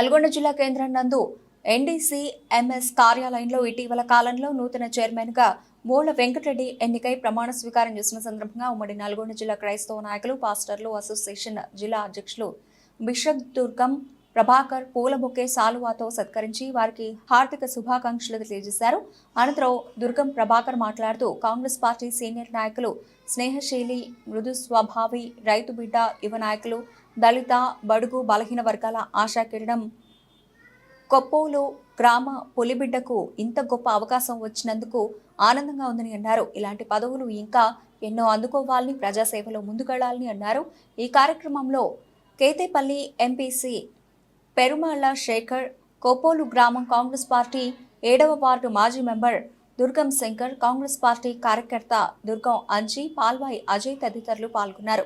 నల్గొండ జిల్లా కేంద్రం నందు ఎన్డీసీ ఎంఎస్ కార్యాలయంలో ఇటీవల కాలంలో నూతన చైర్మన్ గా మూల వెంకటరెడ్డి ఎన్నికై ప్రమాణ స్వీకారం చేసిన సందర్భంగా ఉమ్మడి నల్గొండ జిల్లా క్రైస్తవ నాయకులు పాస్టర్లు అసోసియేషన్ జిల్లా అధ్యక్షులు బిషప్ దుర్గం ప్రభాకర్ పూల బొకే సాలువాతో సత్కరించి వారికి హార్దిక శుభాకాంక్షలు తెలియజేశారు. అనంతరం దుర్గం ప్రభాకర్ మాట్లాడుతూ కాంగ్రెస్ పార్టీ సీనియర్ నాయకులు స్నేహశీలి మృదు స్వభావి రైతు బిడ్డ యువ నాయకులు దళిత బడుగు బలహీన వర్గాల ఆశా కిరణం కొప్పోలు గ్రామ పులిబిడ్డకు ఇంత గొప్ప అవకాశం వచ్చినందుకు ఆనందంగా ఉందని అన్నారు. ఇలాంటి పదవులు ఇంకా ఎన్నో అందుకోవాలని ప్రజాసేవలో ముందుకెళ్లాలని అన్నారు. ఈ కార్యక్రమంలో కేతేపల్లి ఎంపీసీ పెరుమాళ్ల శేఖర్, కొప్పోలు గ్రామం కాంగ్రెస్ పార్టీ 7వ వార్డు మాజీ మెంబర్ దుర్గం శంకర్, కాంగ్రెస్ పార్టీ కార్యకర్త దుర్గం అంజీ, పాల్వాయి అజయ్ తదితరులు పాల్గొన్నారు.